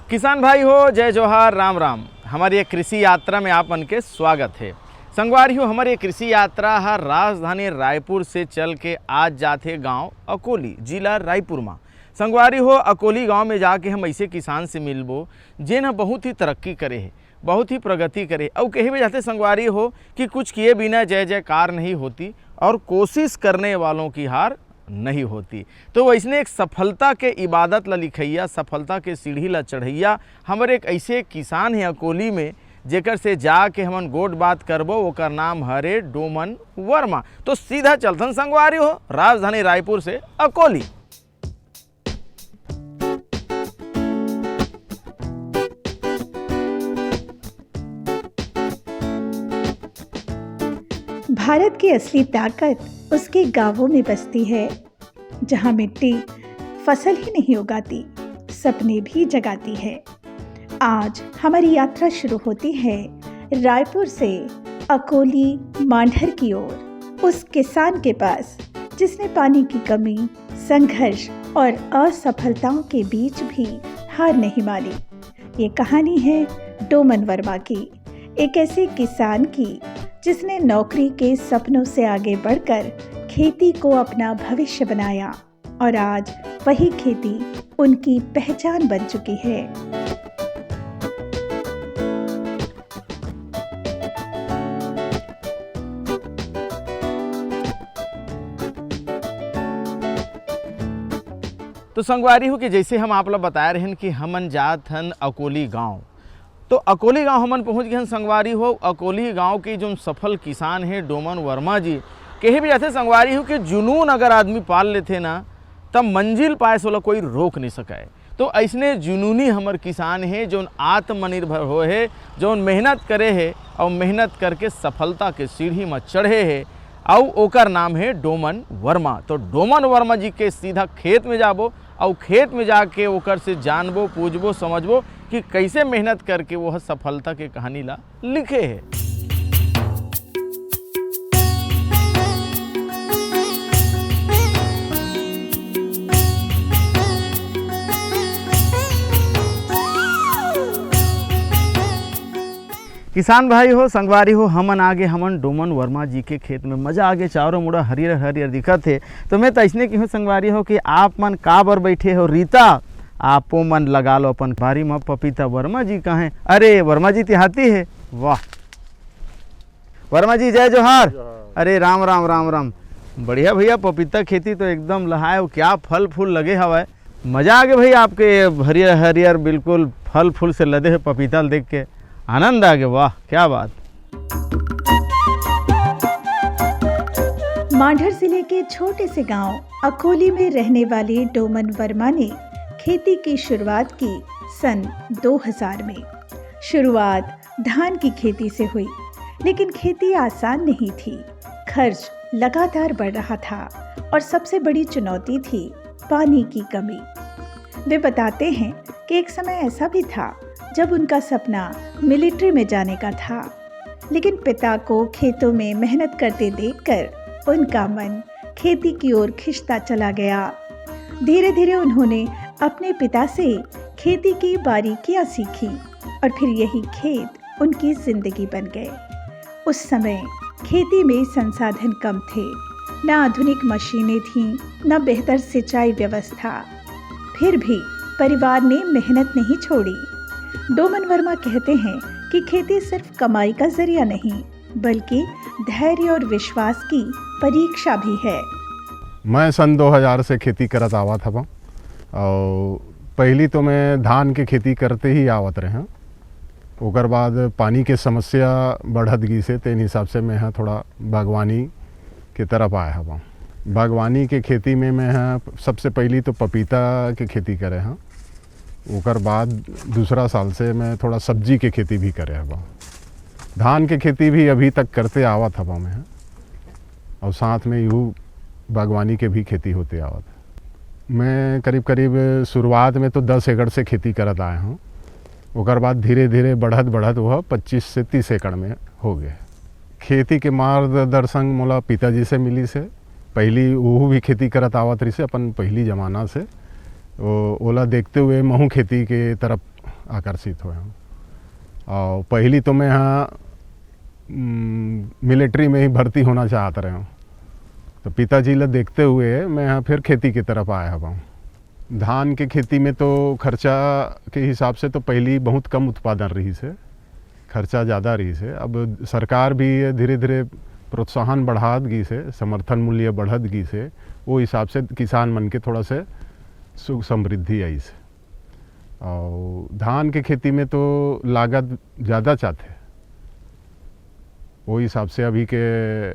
किसान भाई हो, जय जोहार, राम राम। हमारी एक कृषि यात्रा में आप मन के स्वागत है। संगवारी हो, हमारी एक कृषि यात्रा है राजधानी रायपुर से चल के आज जाते गांव अकोली, जिला रायपुर में। संगवारी हो, अकोली गांव में जाके हम ऐसे किसान से मिलबो जिन्हें बहुत ही तरक्की करे है, बहुत ही प्रगति करे। और कहीं भी जाते संगवारी हो कि कुछ किए बिना जय जयकार नहीं होती और कोशिश करने वालों की हार नहीं होती। तो वैसने एक सफलता के इबादत ला लिखैया, सफलता के सीढ़ी ला चढ़ैया हमारे एक ऐसे किसान है अकोली में जेकर से जाके हमन गोट बात करबो। ओकर नाम हरे डोमन वर्मा। तो सीधा चलथन संगवारी हो राजधानी रायपुर से अकोली। भारत की असली ताकत उसके गांवों में बसती है, जहां मिट्टी फसल ही नहीं उगाती, सपने भी जगाती है। आज हमारी यात्रा शुरू होती है रायपुर से अकोली मांढर की ओर, उस किसान के पास जिसने पानी की कमी, संघर्ष और असफलताओं के बीच भी हार नहीं मानी। ये कहानी है डोमन वर्मा की, एक ऐसे किसान की जिसने नौकरी के सपनों से आगे बढ़कर खेती को अपना भविष्य बनाया और आज वही खेती उनकी पहचान बन चुकी है। तो संगवारी हो कि जैसे हम आप लोग बता रहे हैं कि हमन जात हन अकोली गांव। तो अकोली गांव हमन पहुंच गए हैं संगवारी हो। अकोली गांव के जो सफल किसान हैं डोमन वर्मा जी, कहीं भी जाते संगवारी हो कि जुनून अगर आदमी पाल लेते ना तब मंजिल पाए सोला कोई रोक नहीं सकाए। तो ऐसने जुनूनी हमर किसान है जो आत्मनिर्भर हो है, जो मेहनत करे है और मेहनत करके सफलता के सीढ़ी में चढ़े है, और ओकर नाम है डोमन वर्मा। तो डोमन वर्मा जी के सीधा खेत में जाबो और खेत में जाके ओकर से जानबो, पूछबो, समझबो कि कैसे मेहनत करके वह सफलता के कहानी ला लिखे है। किसान भाई हो, संगवारी हो, हमन आगे हमन डोमन वर्मा जी के खेत में मजा आगे चारों मुड़ा हरियर हरियर दिखत है। तो मैं तो ऐसने की हूँ संगवारी हो कि आप मन का बर बैठे हो रीता, आपो मन लगा लो अपन बारी में पपीता। वर्मा जी कहाँ? अरे वर्मा जी तिहाती है, वाह वर्मा जी जय जोहार। अरे राम राम राम राम। बढ़िया भैया, पपीता खेती तो एकदम लहाए, क्या फल फूल लगे हवा। मजा आ गया भाई आपके हरियर हरियर बिल्कुल फल फूल से लदे है पपीता देख के, आनंद आ गया। वाह क्या बात। मांढर जिले के छोटे से गांव अकोली में रहने वाले डोमन वर्मा ने खेती की शुरुआत की सन 2000 में। शुरुआत धान की खेती से हुई, लेकिन खेती आसान नहीं थी। खर्च लगातार बढ़ रहा था और सबसे बड़ी चुनौती थी पानी की कमी। वे बताते हैं कि एक समय ऐसा भी था जब उनका सपना मिलिट्री में जाने का था, लेकिन पिता को खेतों में मेहनत करते देखकर उनका मन खेती की ओर खिंचता चला गया। धीरे धीरे उन्होंने अपने पिता से खेती की बारीकियां सीखी और फिर यही खेत उनकी जिंदगी बन गए। उस समय खेती में संसाधन कम थे, न आधुनिक मशीनें थीं, न बेहतर सिंचाई व्यवस्था। फिर भी परिवार ने मेहनत नहीं छोड़ी। डोमन वर्मा कहते हैं कि खेती सिर्फ कमाई का जरिया नहीं, बल्कि धैर्य और विश्वास की परीक्षा भी है। मैं सन 2000 से खेती करत आवत हूँ और पहली तो मैं धान के खेती करते ही आवत रहे। ओकर बाद पानी के समस्या बढ़त गई से तेन हिसाब से मैं थोड़ा बागवानी के तरफ आया हूँ। बागवानी के खेती में मैं सबसे पहली तो पपीता के खेती करे हाँ। ओकर बाद दूसरा साल से मैं थोड़ा सब्जी के खेती भी करे हवा। धान के खेती भी अभी तक करते आवत हवा मैं, और साथ में यूँ बागवानी के भी खेती होते आवत। मैं करीब करीब शुरुआत में तो 10 एकड़ से खेती करत आए हूँ। ओकर बाद धीरे धीरे बढ़त वह 25 से 30 एकड़ में हो गए। खेती के मार्गदर्शन मोला पिताजी से मिली से। पहली वो भी खेती करत आवत रही से अपन पहली ज़माना से। ओला देखते हुए महू खेती के तरफ आकर्षित हुए हूँ। और पहली तो मैं यहाँ मिलिट्री में ही भर्ती होना चाहता रहा हूँ, तो पिताजी ला देखते हुए मैं यहाँ फिर खेती की तरफ आया हूँ। धान के खेती में तो खर्चा के हिसाब से तो पहली बहुत कम उत्पादन रही से, खर्चा ज़्यादा रही से। अब सरकार भी धीरे धीरे प्रोत्साहन बढ़ात गई से, समर्थन मूल्य बढ़त गई से, वो हिसाब से किसान मन के थोड़ा से सुख समृद्धि आई से। और धान के खेती में तो लागत ज़्यादा चाहते, वो हिसाब से अभी के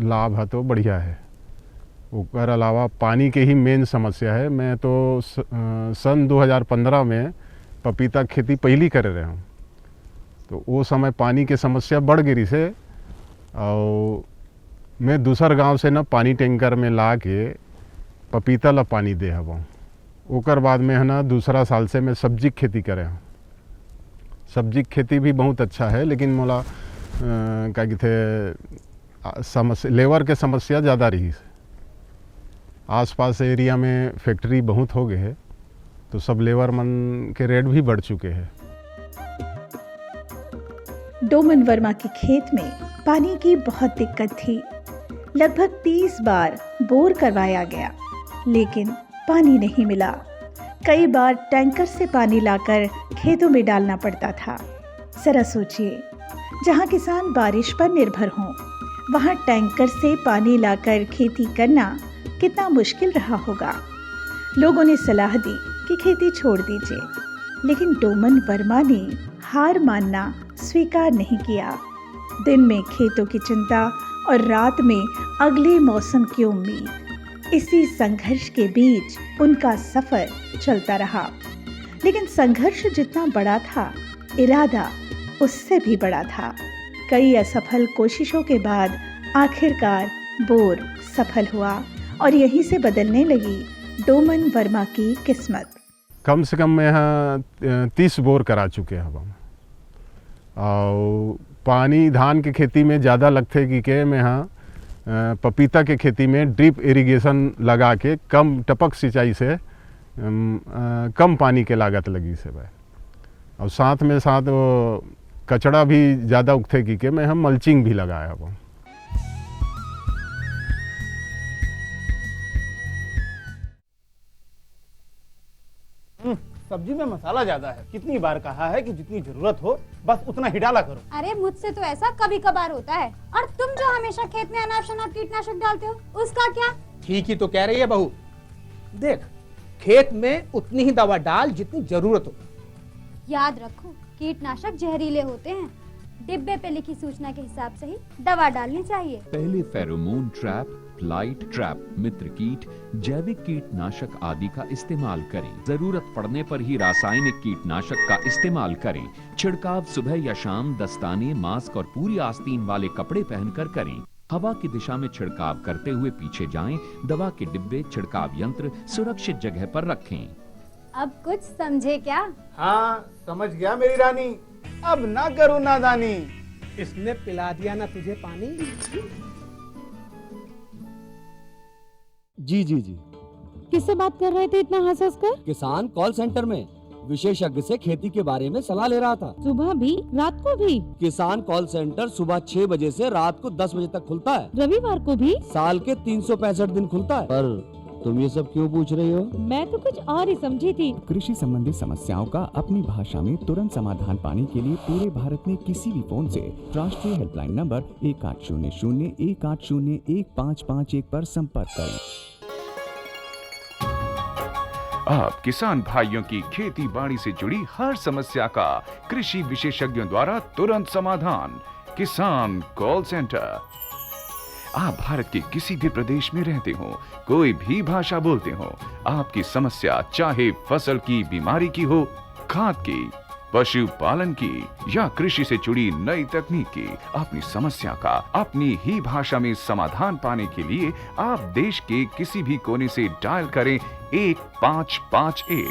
लाभ है तो बढ़िया है। ऊपर अलावा पानी के ही मेन समस्या है। मैं तो सन 2015 में पपीता खेती पहली कर रहे हूँ, तो वो समय पानी के समस्या बढ़ गिरी से, और मैं दूसर गांव से ना पानी टैंकर में ला के पपीता ला पानी दे हूँ। ओकर बाद में है ना दूसरा साल से मैं सब्जी की खेती करे हूँ। सब्जी की खेती भी बहुत अच्छा है, लेकिन मोला क्या कहते समस्या लेबर के समस्या ज़्यादा रही है। आसपास एरिया में फैक्ट्री बहुत हो गए हैं, तो सब लेबर मन के रेट भी बढ़ चुके हैं। डोमन वर्मा के खेत में पानी की बहुत दिक्कत थी। लगभग 30 बार बोर करवाया गया, लेकिन पानी नहीं मिला। कई बार टैंकर से पानी लाकर खेतों में डालना पड़ता था। जरा सोचिए, जहाँ किसान बारिश पर निर्भर हों, वहाँ टैंकर से पानी लाकर खेती करना कितना मुश्किल रहा होगा। लोगों ने सलाह दी कि खेती छोड़ दीजिए, लेकिन डोमन वर्मा ने हार मानना स्वीकार नहीं किया। दिन में खेतों की चिंता और रात में अगले मौसम की उम्मीद। इसी संघर्ष के बीच उनका सफर चलता रहा। लेकिन संघर्ष जितना बड़ा था, इरादा उससे भी बड़ा था। कई असफल कोशिशों के बाद आखिरकार बोर सफल हुआ और यहीं से बदलने लगी डोमन वर्मा की किस्मत। कम से कम मैं यहाँ 30 बोर करा चुके हैं हम। और पानी धान की खेती में ज़्यादा लगते कि मैं यहाँ पपीता के खेती में ड्रिप इरिगेशन लगा के कम टपक सिंचाई से कम पानी के लागत लगी से भाई। और साथ में साथ वो कचड़ा भी ज़्यादा उगते कि मैं हम मल्चिंग भी लगाया हूँ। सब्जी में मसाला ज्यादा है। कितनी बार कहा है कि जितनी जरूरत हो बस उतना ही डाला करो। अरे मुझसे तो ऐसा कभी कभार होता है। और तुम जो हमेशा खेत में अनाप शनाप कीटनाशक डालते हो, उसका क्या? ठीक ही तो कह रही है बहू। देख, खेत में उतनी ही दवा डाल जितनी जरूरत हो। याद रखो, कीटनाशक जहरीले होते हैं। डिब्बे पे लिखी सूचना के हिसाब से ही दवा डालनी चाहिए। पहले फेरोमोन ट्रैप, फ्लाइट ट्रैप, मित्र कीट, जैविक कीटनाशक आदि का इस्तेमाल करें। जरूरत पड़ने पर ही रासायनिक कीटनाशक का इस्तेमाल करें। छिड़काव सुबह या शाम दस्ताने, मास्क और पूरी आस्तीन वाले कपड़े पहनकर करें। हवा की दिशा में छिड़काव करते हुए पीछे जाएं। दवा के डिब्बे, छिड़काव यंत्र सुरक्षित जगह पर रखें। अब कुछ समझे क्या? हाँ, समझ गया मेरी रानी। अब ना करो नादानी। इसने पिला दिया ना तुझे पानी। जी जी जी। किससे बात कर रहे थे इतना हंस हंस कर? किसान कॉल सेंटर में विशेषज्ञ से खेती के बारे में सलाह ले रहा था। सुबह भी रात को भी? किसान कॉल सेंटर सुबह 6 बजे से रात को 10 बजे तक खुलता है। रविवार को भी? साल के 365 दिन खुलता है। पर तुम ये सब क्यों पूछ रही हो? मैं तो कुछ और ही समझी थी। कृषि संबंधी समस्याओं का अपनी भाषा में तुरंत समाधान पाने के लिए पूरे भारत में किसी भी फोन से राष्ट्रीय हेल्पलाइन नंबर 1800-180-1551 पर संपर्क करें। आप किसान भाइयों की खेती बाड़ी से जुड़ी हर समस्या का कृषि विशेषज्ञों द्वारा तुरंत समाधान। किसान कॉल सेंटर। आप भारत के किसी भी प्रदेश में रहते हो, कोई भी भाषा बोलते हो, आपकी समस्या चाहे फसल की बीमारी की हो, खाद की, पशुपालन की या कृषि से जुड़ी नई तकनीक की, अपनी समस्या का अपनी ही भाषा में समाधान पाने के लिए आप देश के किसी भी कोने से डायल करें 1551।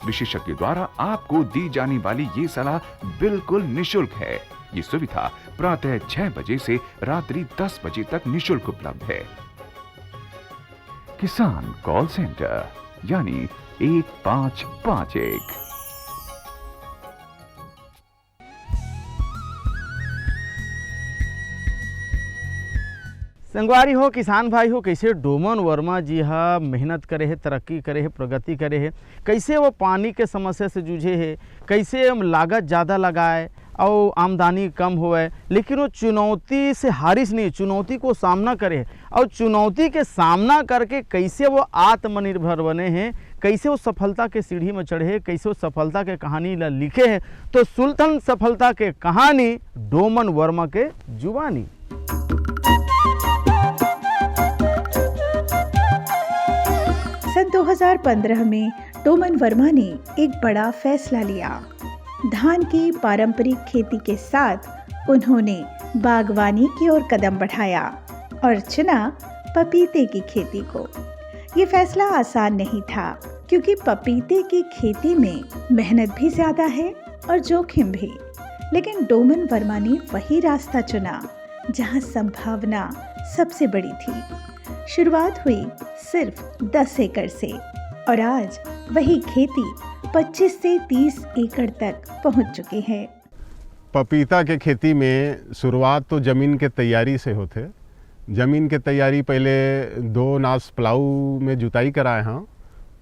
विशेषज्ञ द्वारा आपको दी जाने वाली ये सलाह बिल्कुल निशुल्क है। ये सुविधा प्रातः 6 बजे से रात्रि 10 बजे तक निशुल्क उपलब्ध है। किसान कॉल सेंटर यानी 1551। संगवारी हो, किसान भाई हो, कैसे डोमन वर्मा जी हा मेहनत करे है, तरक्की करे है, प्रगति करे है, कैसे वो पानी के समस्या से जूझे है, कैसे लागत ज़्यादा लगाए और आमदनी कम होए, लेकिन वो चुनौती से हारिस नहीं, चुनौती को सामना करे और चुनौती के सामना करके कैसे वो आत्मनिर्भर बने हैं, कैसे वो सफलता के सीढ़ी में चढ़े, कैसे वो सफलता के कहानी लिखे हैं। तो सुल्तान सफलता के कहानी डोमन वर्मा के जुबानी। सन 2015 में डोमन वर्मा ने एक बड़ा फैसला लिया। धान की पारंपरिक खेती के साथ उन्होंने बागवानी की ओर कदम बढ़ाया और चुना पपीते की खेती को। ये फैसला आसान नहीं था, क्योंकि पपीते की खेती में मेहनत भी ज़्यादा है और जोखिम भी। लेकिन डोमन वर्मा ने वही रास्ता चुना जहां संभावना सबसे बड़ी थी। शुरुआत हुई सिर्फ 10 एकड़ से और आज वही खेती 25 से 30 एकड़ तक पहुंच चुकी है। पपीता के खेती में शुरुआत तो ज़मीन के तैयारी से होते। ज़मीन के तैयारी पहले 2 नास प्लाऊ में जुताई कराए हैं,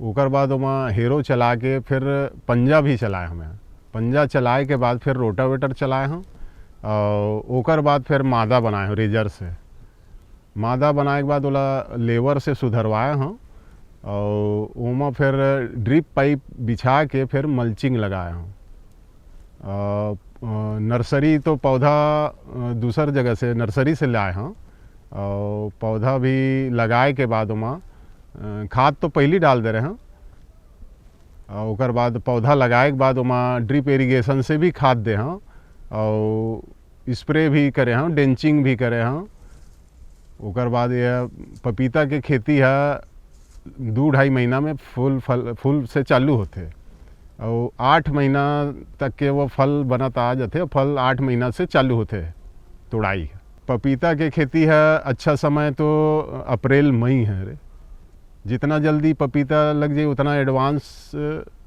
ओकर बाद वहाँ हेरो चला के फिर पंजा भी चलाए हमें। पंजा चलाए के बाद फिर रोटावेटर चलाए हैं और ओकर बाद फिर मादा बनाए हैं रेजर से। मादा बनाए के बाद ओला लेवर से सुधरवाए हैं और ओमा फिर ड्रिप पाइप बिछा के फिर मल्चिंग लगाए हैं। नर्सरी तो पौधा दूसर जगह से नर्सरी से लाए हैं और पौधा भी लगाए के बाद ओमा खाद तो पहले डाल दे रहे हैं और ओकर बाद पौधा लगाए के बाद ओमा ड्रिप इरिगेशन से भी खाद दे हैं और स्प्रे भी करे हैं, डेंचिंग भी करे हैं। ओकर बाद ये पपीता के खेती है 2-2.5 महीना में फूल से चालू होते और 8 महीना तक के वो फल बनता आ जाते। फल 8 महीना से चालू होते तोड़ाई। पपीता के खेती है अच्छा समय तो अप्रैल मई है रे। जितना जल्दी पपीता लग जाए उतना एडवांस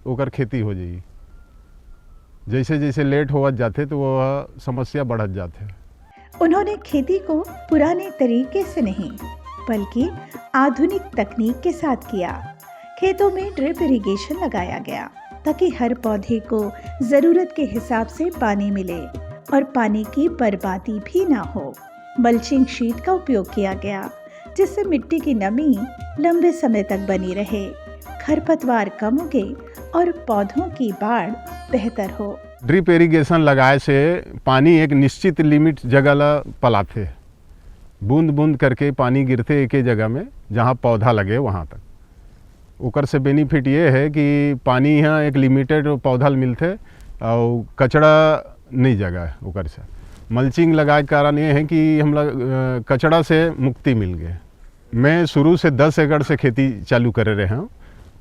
ओकर खेती हो जाएगी। जैसे जैसे लेट होवत जाते तो वो समस्या बढ़त जाते। उन्होंने खेती को पुराने तरीके से नहीं बल्कि आधुनिक तकनीक के साथ किया। खेतों में ड्रिप इरिगेशन लगाया गया ताकि हर पौधे को ज़रूरत के हिसाब से पानी मिले और पानी की बर्बादी भी ना हो। मल्चिंग शीट का उपयोग किया गया जिससे मिट्टी की नमी लंबे समय तक बनी रहे, खरपतवार कम उगे और पौधों की बाढ़ बेहतर हो। ड्रिप इरिगेशन लगाए से पानी एक निश्चित लिमिट जगह ला पलाते, बूंद बूंद करके पानी गिरते एक ही जगह में जहाँ पौधा लगे वहाँ तक। ओकर से बेनिफिट ये है कि पानी यहाँ एक लिमिटेड पौधा मिलते और कचड़ा नहीं जगह ओकर से। मल्चिंग लगाए के कारण ये है कि हम लोग कचड़ा से मुक्ति मिल गए। मैं शुरू से 10 एकड़ से खेती चालू करे रहे हैं।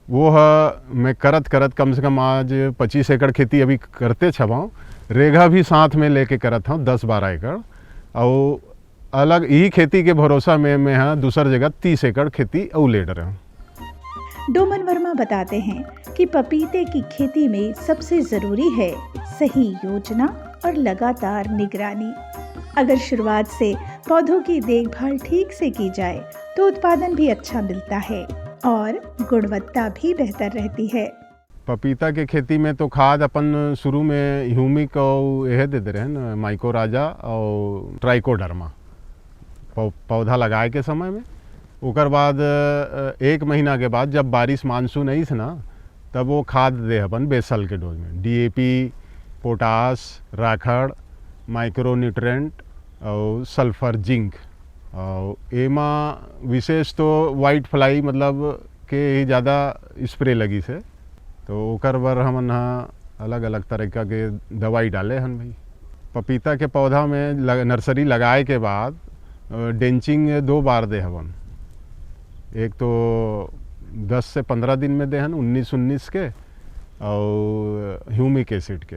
वो है मैं करत कम से कम आज 25 एकड़ खेती अभी करते छबाऊँ। रेगा भी साथ में लेके करत हूँ 10-12 एकड़ और अलग यही खेती के भरोसा में मैं हाँ दूसर जगह 30 एकड़ खेती और ले रहा हूँ। डोमन वर्मा बताते हैं कि पपीते की खेती में सबसे ज़रूरी है सही योजना और लगातार निगरानी। अगर शुरुआत से पौधों की देखभाल ठीक से की जाए तो उत्पादन भी अच्छा मिलता है और गुणवत्ता भी बेहतर रहती है। पपीता के खेती में तो खाद अपन शुरू में ह्यूमिक और यह दे रहे हैं ना, माइकोराजा और ट्राइकोडर्मा पौधा लगाए के समय में। ओकर बाद 1 महीना के बाद जब बारिश मानसून आई थी ना तब वो खाद दे अपन बेसल के डोज में DAP, पोटास, राखड़, माइक्रोन्यूट्रेंट और सल्फर, जिंक। और एमा विशेष तो वाइट फ्लाई मतलब के ही ज़्यादा स्प्रे लगी से तो ओकर बर हमन अलग अलग तरीका के दवाई डाले हन भाई। पपीता के पौधा में नर्सरी लगाए के बाद डेंचिंग 2 बार दे हवन। एक तो 10 से 15 दिन में दे हन 19-19 के और ह्यूमिक एसिड के,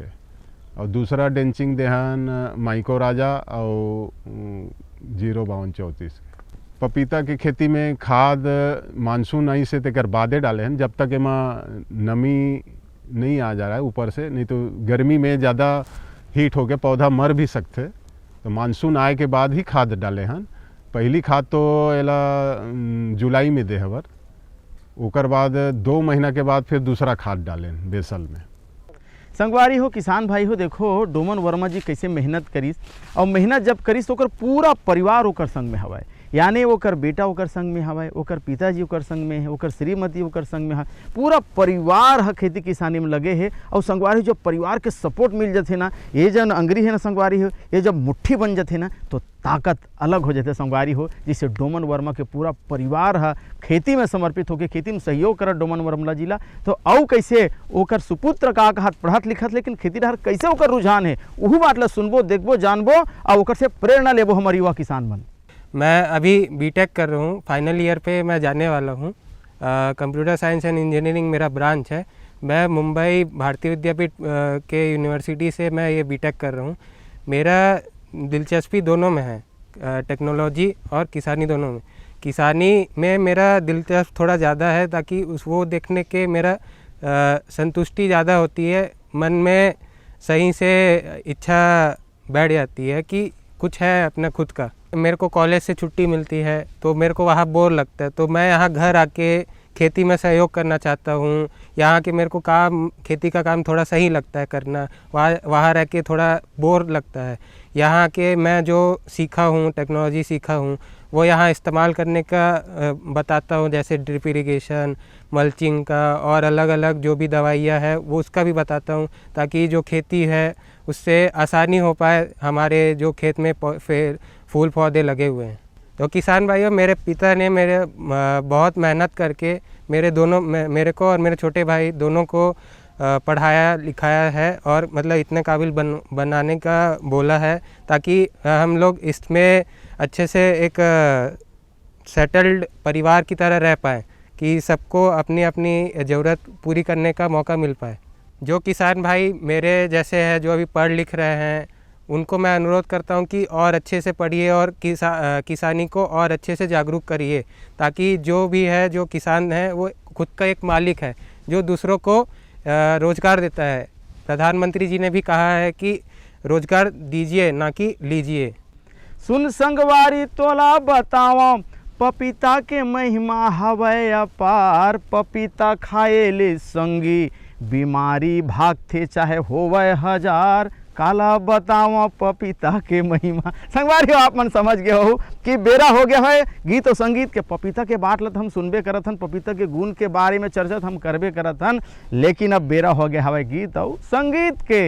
और दूसरा डेंचिंग दे हन माइकोराजा और 05234। पपीता की खेती में खाद मानसून आई से तेकर बादे डाले हैं जब तक एमा नमी नहीं आ जा रहा है ऊपर से, नहीं तो गर्मी में ज़्यादा हीट होके पौधा मर भी सकते। तो मानसून आए के बाद ही खाद डाले हैं पहली खाद तो एला जुलाई में दे हवर, ओकर बाद 2 महीना के बाद फिर दूसरा खाद डालें बेसल में। संगवारी हो, किसान भाई हो, देखो डोमन वर्मा जी कैसे मेहनत करीस, और मेहनत जब करीस तो ओकर पूरा परिवार ओकर संग में हवाए, यानी ओकर बेटा ओकर संग में हवाए, ओकर पिताजी ओकर संग में है, ओकर श्रीमती ओकर संग में है, पूरा परिवार ह खेती किसानी में लगे है। और संगवारी जब परिवार के सपोर्ट मिल जाते ना, ये जन अंगरी है ना संगवारी हो, ये जब मुट्ठी बन जाते ना तो ताकत अलग हो जाते संगवारी हो। जिससे डोमन वर्मा के पूरा परिवार है खेती में समर्पित होकर खेती में सहयोग करत डोमन वर्मा जिला। तो औ कैसे ओकर सुपुत्र का कहत पढ़त लिखत लेकिन खेती रहर कैसे ओकर रुझान है, वही बात ला सुनबो, देखबो, जानबो और ओकर से प्रेरणा लेबो हमारे युवा किसान मन। मैं अभी बीटेक कर रहा हूँ, फाइनल ईयर पे मैं जाने वाला हूँ। कंप्यूटर साइंस एंड इंजीनियरिंग मेरा ब्रांच है। मैं मुंबई भारतीय विद्यापीठ के यूनिवर्सिटी से मैं ये बीटेक कर रहा हूँ। मेरा दिलचस्पी दोनों में है, टेक्नोलॉजी और किसानी दोनों में। किसानी में मेरा दिलचस्प थोड़ा ज़्यादा है ताकि वो देखने के मेरा संतुष्टि ज़्यादा होती है, मन में सही से इच्छा बैठ जाती है कि कुछ है अपना खुद का। मेरे को कॉलेज से छुट्टी मिलती है तो मेरे को वहाँ बोर लगता है, तो मैं यहाँ घर आके खेती में सहयोग करना चाहता हूँ। यहाँ के मेरे को काम, खेती का काम थोड़ा सही लगता है करना, वहाँ रह के थोड़ा बोर लगता है। यहाँ के मैं जो सीखा हूँ, टेक्नोलॉजी सीखा हूँ, वो यहाँ इस्तेमाल करने का बताता हूँ, जैसे ड्रिप इरिगेशन, मल्चिंग का और अलग अलग जो भी दवाइयाँ है वो उसका भी बताता हूँ, ताकि जो खेती है उससे आसानी हो पाए हमारे जो खेत में फूल पौधे लगे हुए हैं। तो किसान भाइयों, मेरे पिता ने मेरे बहुत मेहनत करके मेरे को और मेरे छोटे भाई दोनों को पढ़ाया लिखाया है और मतलब इतने काबिल बनाने का बोला है, ताकि हम लोग इसमें अच्छे से एक सेटल्ड परिवार की तरह रह पाएँ, कि सबको अपनी अपनी ज़रूरत पूरी करने का मौका मिल पाए। जो किसान भाई मेरे जैसे हैं, जो अभी पढ़ लिख रहे हैं, उनको मैं अनुरोध करता हूं कि और अच्छे से पढ़िए और किसानी को और अच्छे से जागरूक करिए, ताकि जो भी है, जो किसान है वो खुद का एक मालिक है जो दूसरों को रोज़गार देता है। प्रधानमंत्री जी ने भी कहा है कि रोज़गार दीजिए ना कि लीजिए। सुन संगवारी तोला बतावा, पपीता के महिमा हवै अपार, पपीता खाए ले संगी बीमारी भागते चाहे होवे हजार। काला बतावा पपीता के महिमा। संगवारी आप मन समझ गए हो कि बेरा हो गया है गीत और संगीत के। पपीता के बात लत हम सुनबे करत हन, पपीता के गुण के बारे में चर्चा हम करबे करत हन, लेकिन अब बेरा हो गया है गीत और संगीत के।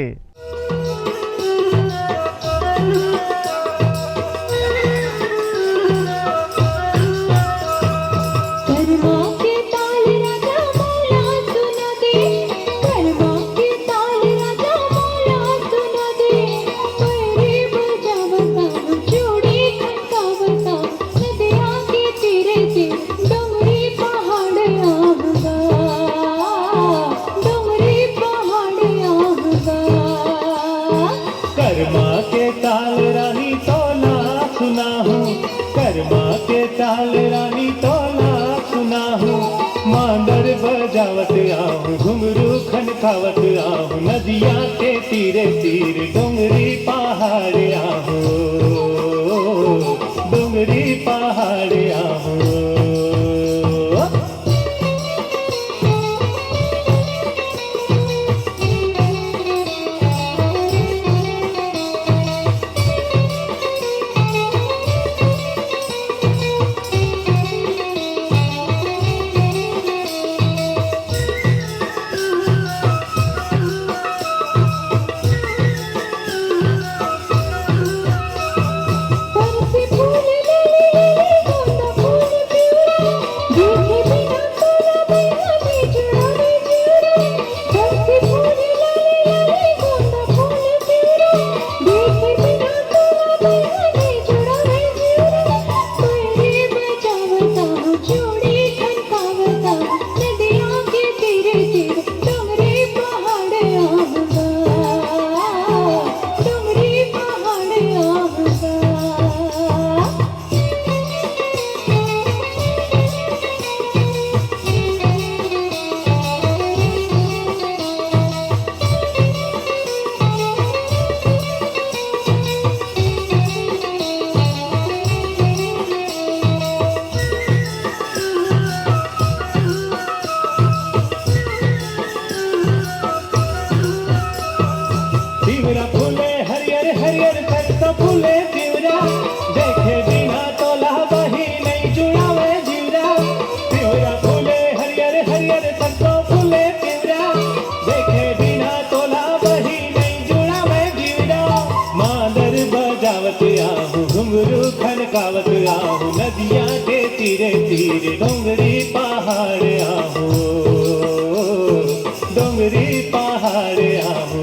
बजावत आहूँ, घुंघरू खनकावत आहूँ, नदिया के तीरे तीरे डोंगरी पहाड़ आहूँ, डोंगरी पहाड़ आहूँ। आहू नदिया के तीरे तीरे डोंगरी पहाड़ आहू डोंगरी पहाड़ आहू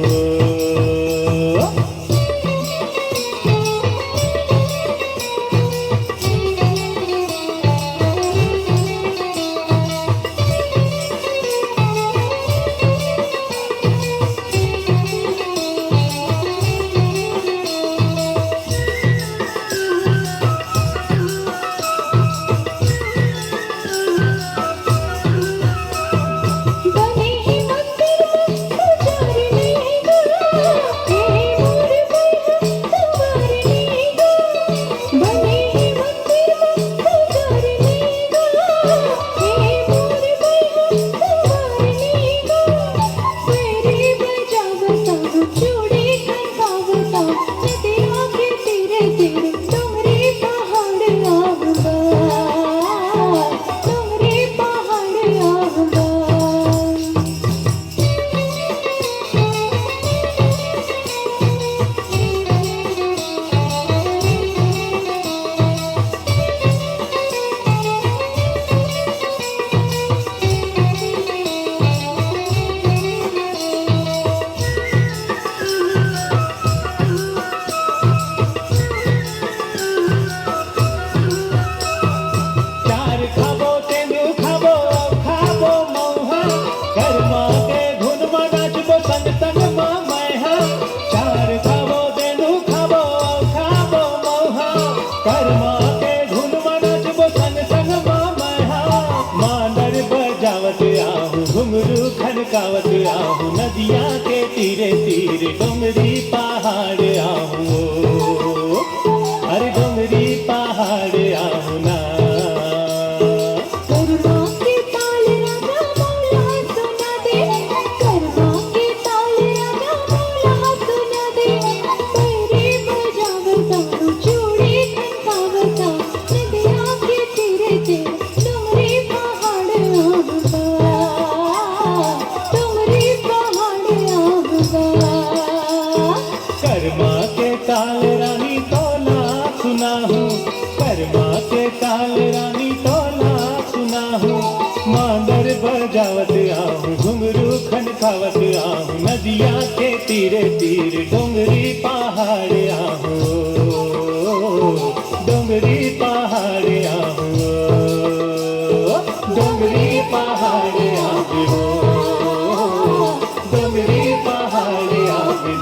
घुंघरू खनकावत आहू नदिया के तीरे तीरे डोंगरी पहाड़ आहू अरे डोंगरी पहाड़ आहू ना काल रानी तो ना सुना हूँ कर्मा के काल रानी तो ना सुना हूँ मांदर बजावत आहूँ घुंघरू खनकावत आहूँ नदिया के तीरे तीरे डोंगरी पहाड़ आहूँ डोंगरी पहाड़ आहूँ डोंगरी पहाड़ आहूँ डोंगरी पहाड़ आहूँ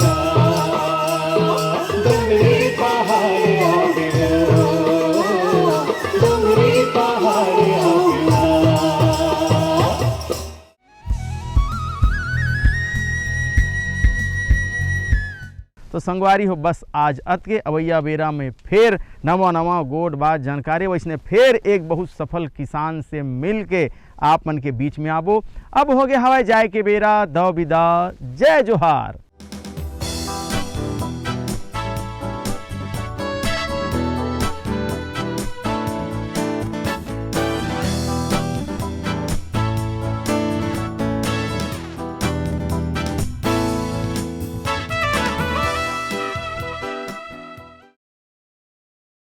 तो संगवारी हो बस आज अत के अवैया बेरा में फिर नवा नवा गोट बात जानकारी वैसने फिर एक बहुत सफल किसान से मिल के आप मन के बीच में आबो। अब हो गए हवाई जाए के बेरा दो विदा जय जोहार।